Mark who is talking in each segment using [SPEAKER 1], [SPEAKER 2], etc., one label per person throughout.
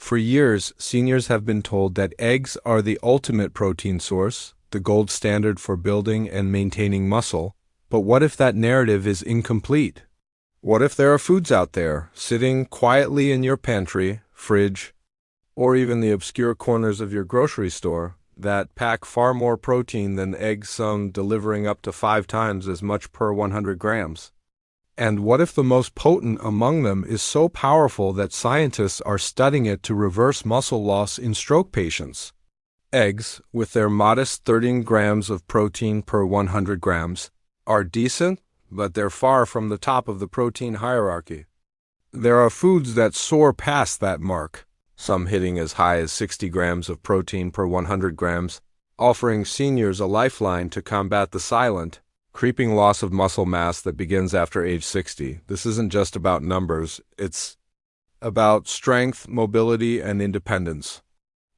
[SPEAKER 1] For years, seniors have been told that eggs are the ultimate protein source, the gold standard for building and maintaining muscle. But what if that narrative is incomplete? What if there are foods out there, sitting quietly in your pantry, fridge, or even the obscure corners of your grocery store, that pack far more protein than eggs, some delivering up to 5 times as much per 100 grams? And what if the most potent among them is so powerful that scientists are studying it to reverse muscle loss in stroke patients? Eggs, with their modest 13 grams of protein per 100 grams, are decent, but they're far from the top of the protein hierarchy. There are foods that soar past that mark, some hitting as high as 60 grams of protein per 100 grams, offering seniors a lifeline to combat the silent, creeping loss of muscle mass that begins after age 60. This isn't just about numbers, it's about strength, mobility, and independence.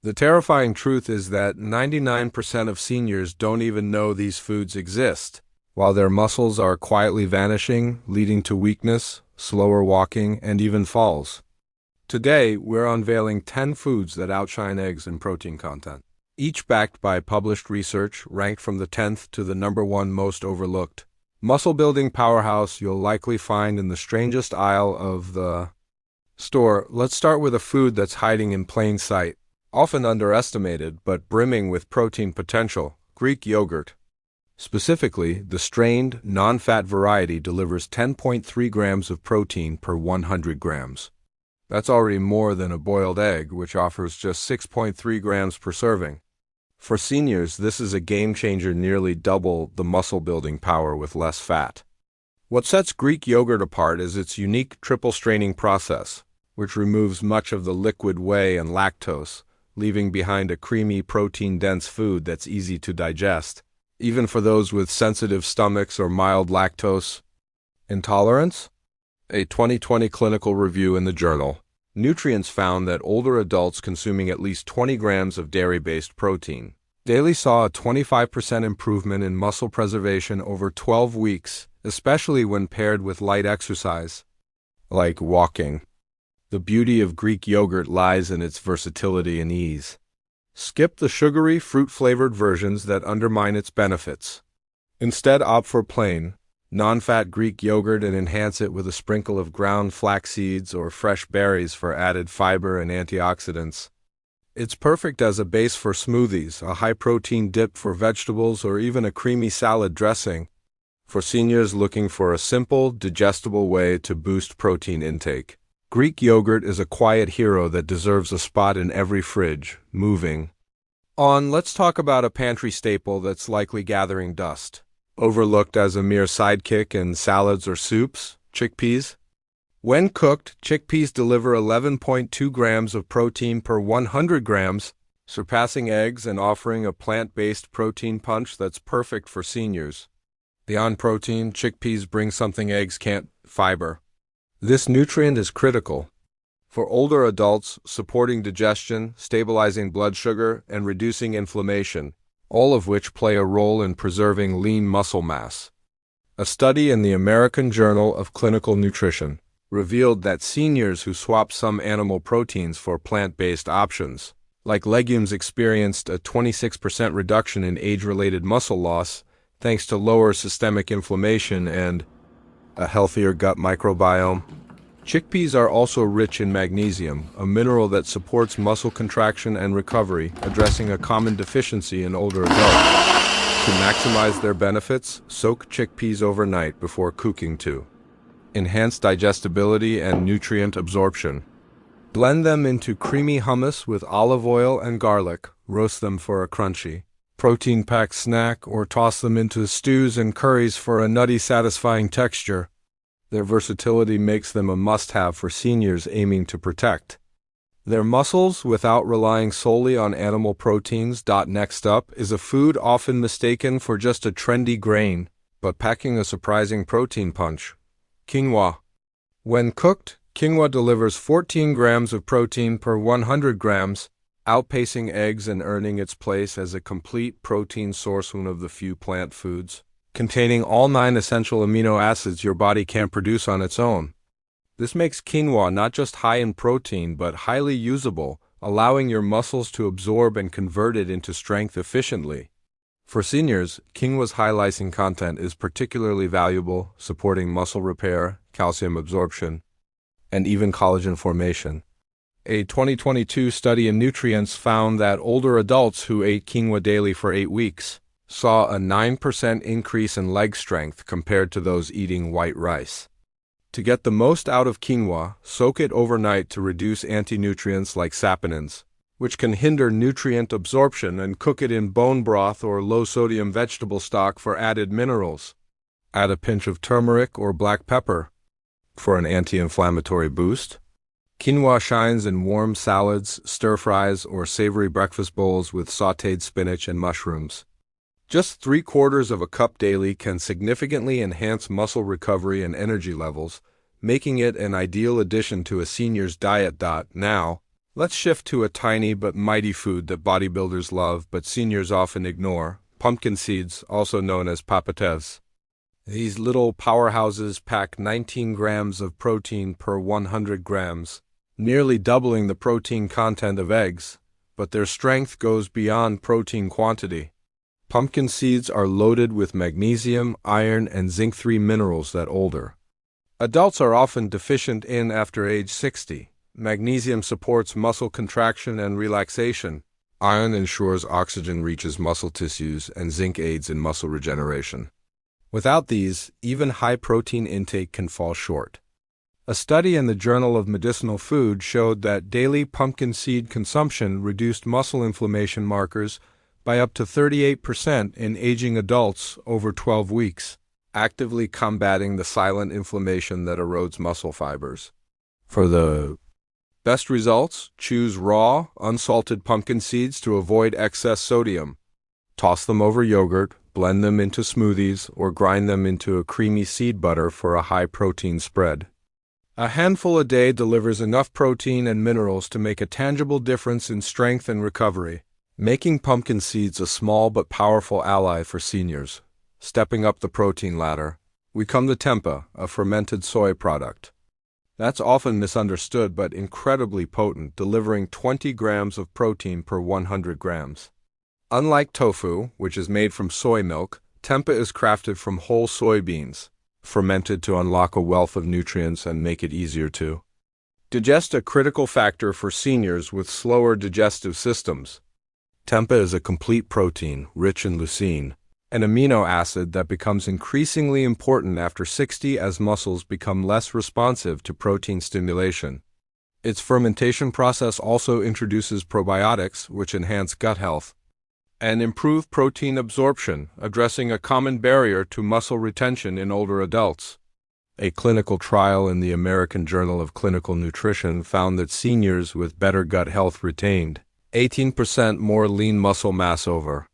[SPEAKER 1] The terrifying truth is that 99% of seniors don't even know these foods exist, while their muscles are quietly vanishing, leading to weakness, slower walking, and even falls. Today, we're unveiling 10 foods that outshine eggs in protein content, each backed by published research, ranked from the 10th to the #1 most overlooked muscle-building powerhouse you'll likely find in the strangest aisle of the store. Let's start with a food that's hiding in plain sight, often underestimated but brimming with protein potential: Greek yogurt. Specifically, the strained, non-fat variety delivers 10.3 grams of protein per 100 grams. That's already more than a boiled egg, which offers just 6.3 grams per serving. For seniors, this is a game-changer, nearly double the muscle-building power with less fat. What sets Greek yogurt apart is its unique triple straining process, which removes much of the liquid whey and lactose, leaving behind a creamy, protein-dense food that's easy to digest, even for those with sensitive stomachs or mild lactose intolerance. A 2020 clinical review in the journal Nutrients found that older adults consuming at least 20 grams of dairy-based protein daily saw a 25% improvement in muscle preservation over 12 weeks, especially when paired with light exercise, like walking. The beauty of Greek yogurt lies in its versatility and ease. Skip the sugary, fruit-flavored versions that undermine its benefits. Instead, opt for plain, non-fat Greek yogurt and enhance it with a sprinkle of ground flax seeds or fresh berries for added fiber and antioxidants. It's perfect as a base for smoothies, a high-protein dip for vegetables, or even a creamy salad dressing, for seniors looking for a simple, digestible way to boost protein intake. Greek yogurt is a quiet hero that deserves a spot in every fridge. Moving on, let's talk about a pantry staple that's likely gathering dust. Overlooked as a mere sidekick in salads or soups, chickpeas. When cooked, chickpeas deliver 11.2 grams of protein per 100 grams, surpassing eggs and offering a plant-based protein punch that's perfect for seniors. Beyond protein, chickpeas bring something eggs can't: fiber. This nutrient is critical for older adults, supporting digestion, stabilizing blood sugar, and reducing inflammation, all of which play a role in preserving lean muscle mass. A study in the American Journal of Clinical Nutrition revealed that seniors who swapped some animal proteins for plant-based options, like legumes, experienced a 26% reduction in age-related muscle loss thanks to lower systemic inflammation and a healthier gut microbiome. Chickpeas are also rich in magnesium, a mineral that supports muscle contraction and recovery, addressing a common deficiency in older adults. To maximize their benefits, soak chickpeas overnight before cooking to enhance digestibility and nutrient absorption. Blend them into creamy hummus with olive oil and garlic. Roast them for a crunchy, protein-packed snack, or toss them into stews and curries for a nutty, satisfying texture. Their versatility makes them a must-have for seniors aiming to protect their muscles without relying solely on animal proteins. Next up is a food often mistaken for just a trendy grain, but packing a surprising protein punch: quinoa. When cooked, quinoa delivers 14 grams of protein per 100 grams, outpacing eggs and earning its place as a complete protein source, one of the few plant foods containing all 9 essential amino acids your body can't produce on its own. This makes quinoa not just high in protein but highly usable, allowing your muscles to absorb and convert it into strength efficiently. For seniors, quinoa's high lysine content is particularly valuable, supporting muscle repair, calcium absorption, and even collagen formation. A 2022 study in Nutrients found that older adults who ate quinoa daily for 8 weeks saw a 9% increase in leg strength compared to those eating white rice. To get the most out of quinoa, soak it overnight to reduce anti-nutrients like saponins, which can hinder nutrient absorption, and cook it in bone broth or low-sodium vegetable stock for added minerals. Add a pinch of turmeric or black pepper for an anti-inflammatory boost. Quinoa shines in warm salads, stir-fries, or savory breakfast bowls with sautéed spinach and mushrooms. Just 3/4 of a cup daily can significantly enhance muscle recovery and energy levels, making it an ideal addition to a senior's diet. Now, let's shift to a tiny but mighty food that bodybuilders love but seniors often ignore: pumpkin seeds, also known as papates. These little powerhouses pack 19 grams of protein per 100 grams, nearly doubling the protein content of eggs, but their strength goes beyond protein quantity. Pumpkin seeds are loaded with magnesium, iron, and zinc-3 minerals that older adults are often deficient in after age 60. Magnesium supports muscle contraction and relaxation. Iron ensures oxygen reaches muscle tissues, and zinc aids in muscle regeneration. Without these, even high protein intake can fall short. A study in the Journal of Medicinal Food showed that daily pumpkin seed consumption reduced muscle inflammation markers by up to 38% in aging adults over 12 weeks, actively combating the silent inflammation that erodes muscle fibers. For the best results, choose raw, unsalted pumpkin seeds to avoid excess sodium. Toss them over yogurt, blend them into smoothies, or grind them into a creamy seed butter for a high-protein spread. A handful a day delivers enough protein and minerals to make a tangible difference in strength and recovery, making pumpkin seeds a small but powerful ally for seniors. Stepping up the protein ladder, we come to tempeh, a fermented soy product. That's often misunderstood but incredibly potent, delivering 20 grams of protein per 100 grams. Unlike tofu, which is made from soy milk, tempeh is crafted from whole soybeans, fermented to unlock a wealth of nutrients and make it easier to digest, a critical factor for seniors with slower digestive systems. Tempeh is a complete protein, rich in leucine, an amino acid that becomes increasingly important after 60 as muscles become less responsive to protein stimulation. Its fermentation process also introduces probiotics, which enhance gut health and improve protein absorption, addressing a common barrier to muscle retention in older adults. A clinical trial in the American Journal of Clinical Nutrition found that seniors with better gut health retained 18% more lean muscle mass over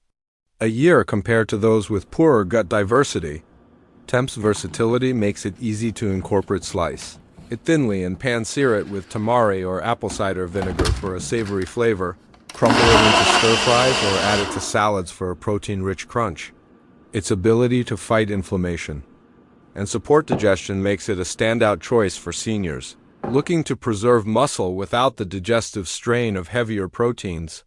[SPEAKER 1] a year compared to those with poorer gut diversity. Tempeh's versatility makes it easy to incorporate. Slice it thinly and pan-sear it with tamari or apple cider vinegar for a savory flavor. Crumble it into stir-fries or add it to salads for a protein-rich crunch. Its ability to fight inflammation and support digestion makes it a standout choice for seniors looking to preserve muscle without the digestive strain of heavier proteins.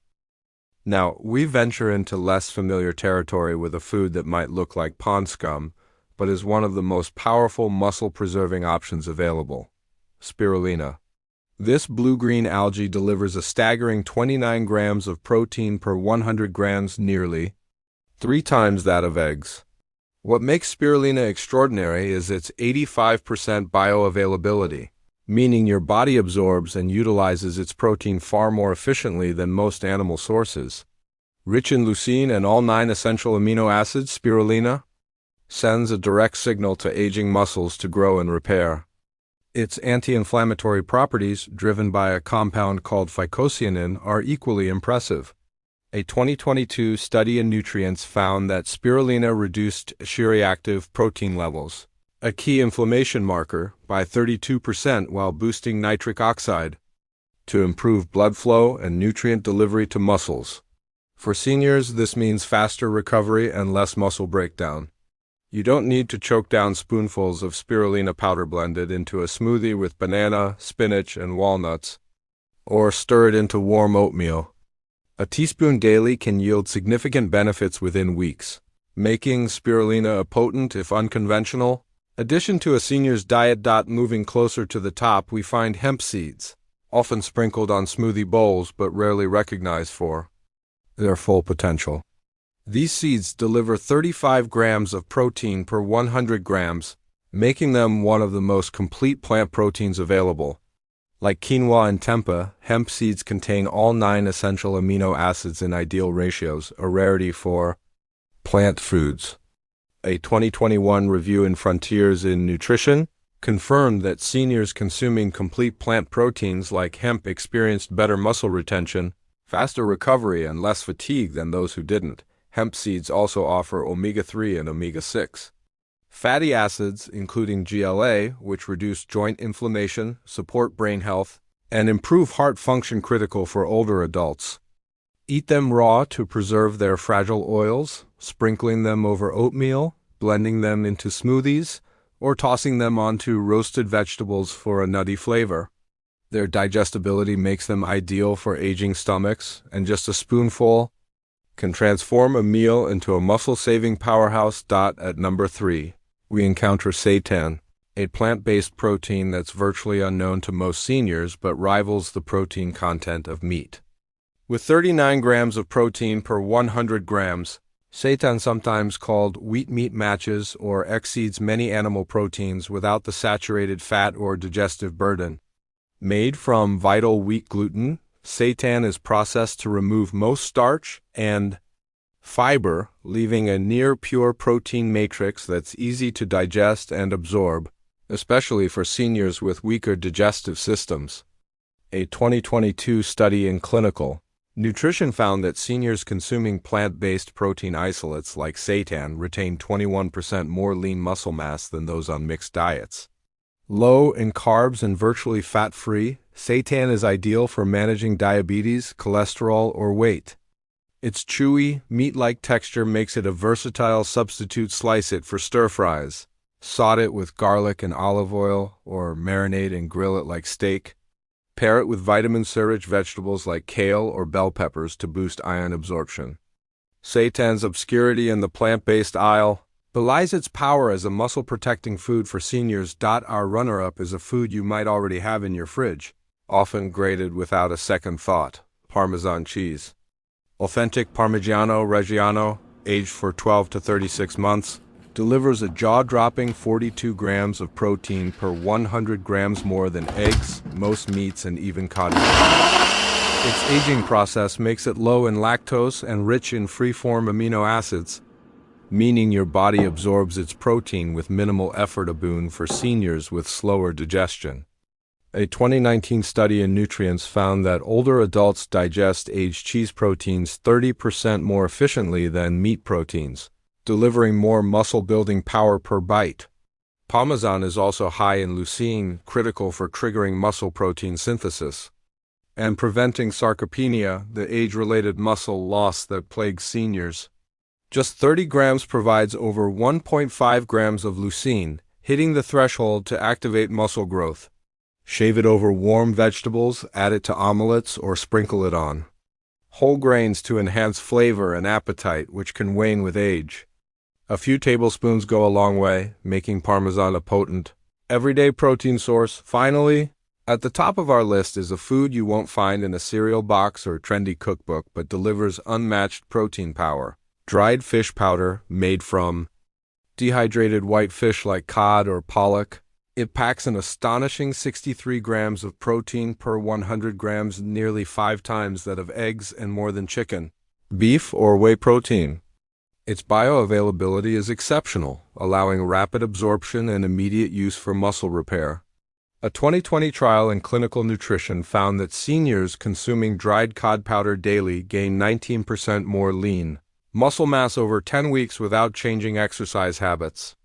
[SPEAKER 1] Now, we venture into less familiar territory with a food that might look like pond scum, but is one of the most powerful muscle-preserving options available: spirulina. This blue-green algae delivers a staggering 29 grams of protein per 100 grams, nearly 3 times that of eggs. What makes spirulina extraordinary is its 85% bioavailability, meaning your body absorbs and utilizes its protein far more efficiently than most animal sources. Rich in leucine and all 9 essential amino acids, spirulina sends a direct signal to aging muscles to grow and repair. Its anti-inflammatory properties, driven by a compound called phycocyanin, are equally impressive. A 2022 study in Nutrients found that spirulina reduced C-reactive protein levels, a key inflammation marker, by 32% while boosting nitric oxide to improve blood flow and nutrient delivery to muscles. For seniors, this means faster recovery and less muscle breakdown. You don't need to choke down spoonfuls of spirulina powder blended into a smoothie with banana, spinach, and walnuts, or stir it into warm oatmeal. A teaspoon daily can yield significant benefits within weeks, making spirulina a potent, if unconventional, addition to a senior's diet. Moving closer to the top, we find hemp seeds, often sprinkled on smoothie bowls but rarely recognized for their full potential. These seeds deliver 35 grams of protein per 100 grams, making them one of the most complete plant proteins available. Like quinoa and tempeh, hemp seeds contain all 9 essential amino acids in ideal ratios, a rarity for plant foods. A 2021 review in Frontiers in Nutrition confirmed that seniors consuming complete plant proteins like hemp experienced better muscle retention, faster recovery, and less fatigue than those who didn't. Hemp seeds also offer omega-3 and omega-6 fatty acids, including GLA, which reduce joint inflammation, support brain health, and improve heart function, critical for older adults. Eat them raw to preserve their fragile oils, sprinkling them over oatmeal, blending them into smoothies, or tossing them onto roasted vegetables for a nutty flavor. Their digestibility makes them ideal for aging stomachs, and just a spoonful can transform a meal into a muscle-saving powerhouse. At number 3, we encounter seitan, a plant-based protein that's virtually unknown to most seniors but rivals the protein content of meat. With 39 grams of protein per 100 grams, seitan, sometimes called wheat meat, matches or exceeds many animal proteins without the saturated fat or digestive burden. Made from vital wheat gluten, seitan is processed to remove most starch and fiber, leaving a near-pure protein matrix that's easy to digest and absorb, especially for seniors with weaker digestive systems. A 2022 study in Clinical Nutrition found that seniors consuming plant-based protein isolates like seitan retain 21% more lean muscle mass than those on mixed diets. Low in carbs and virtually fat-free, seitan is ideal for managing diabetes, cholesterol, or weight. Its chewy, meat-like texture makes it a versatile substitute. Slice it for stir-fries, saute it with garlic and olive oil, or marinate and grill it like steak. Pair it with vitamin C-rich vegetables like kale or bell peppers to boost iron absorption. Seitan's obscurity in the plant-based aisle belies its power as a muscle-protecting food for seniors. Our runner-up is a food you might already have in your fridge, often grated without a second thought: Parmesan cheese. Authentic Parmigiano Reggiano, aged for 12 to 36 months, delivers a jaw-dropping 42 grams of protein per 100 grams, more than eggs, most meats, and even cottage cheese. Its aging process makes it low in lactose and rich in free-form amino acids, meaning your body absorbs its protein with minimal effort, a boon for seniors with slower digestion. A 2019 study in Nutrients found that older adults digest aged cheese proteins 30% more efficiently than meat proteins, delivering more muscle-building power per bite. Parmesan is also high in leucine, critical for triggering muscle protein synthesis and preventing sarcopenia, the age-related muscle loss that plagues seniors. Just 30 grams provides over 1.5 grams of leucine, hitting the threshold to activate muscle growth. Shave it over warm vegetables, add it to omelets, or sprinkle it on whole grains to enhance flavor and appetite, which can wane with age. A few tablespoons go a long way, making Parmesan a potent, everyday protein source. Finally, at the top of our list is a food you won't find in a cereal box or trendy cookbook, but delivers unmatched protein power: dried fish powder made from dehydrated white fish like cod or pollock. It packs an astonishing 63 grams of protein per 100 grams, nearly 5 times that of eggs and more than chicken, beef, or whey protein. Its bioavailability is exceptional, allowing rapid absorption and immediate use for muscle repair. A 2020 trial in Clinical Nutrition found that seniors consuming dried cod powder daily gain 19% more lean muscle mass over 10 weeks without changing exercise habits.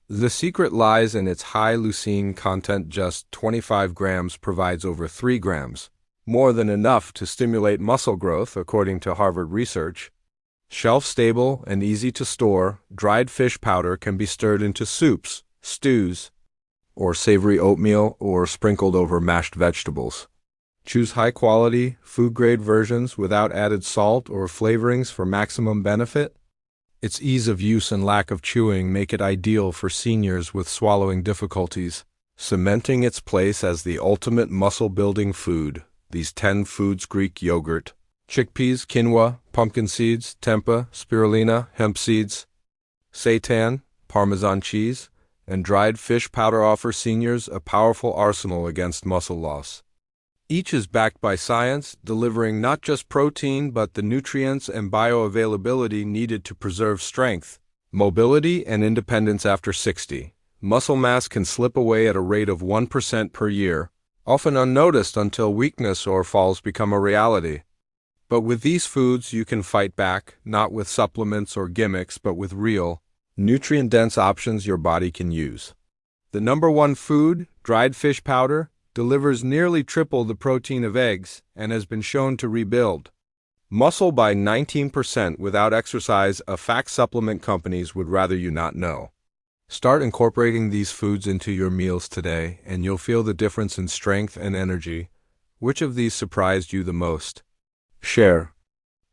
[SPEAKER 1] The secret lies in its high leucine content. Just 25 grams provides over 3 grams, more than enough to stimulate muscle growth, according to Harvard research. Shelf-stable and easy to store, dried fish powder can be stirred into soups, stews, or savory oatmeal or sprinkled over mashed vegetables. Choose high-quality, food-grade versions without added salt or flavorings for maximum benefit. Its ease of use and lack of chewing make it ideal for seniors with swallowing difficulties, cementing its place as the ultimate muscle-building food. These 10 foods: Greek yogurt, chickpeas, quinoa, pumpkin seeds, tempeh, spirulina, hemp seeds, seitan, Parmesan cheese, and dried fish powder offer seniors a powerful arsenal against muscle loss. Each is backed by science, delivering not just protein but the nutrients and bioavailability needed to preserve strength, mobility, and independence after 60. Muscle mass can slip away at a rate of 1% per year, often unnoticed until weakness or falls become a reality. But with these foods you can fight back, not with supplements or gimmicks, but with real, nutrient-dense options your body can use. The number one food, dried fish powder, delivers nearly triple the protein of eggs and has been shown to rebuild muscle by 19% without exercise, a fact supplement companies would rather you not know. Start incorporating these foods into your meals today and you'll feel the difference in strength and energy. Which of these surprised you the most? Share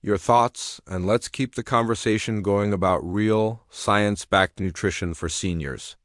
[SPEAKER 1] your thoughts and let's keep the conversation going about real, science-backed nutrition for seniors.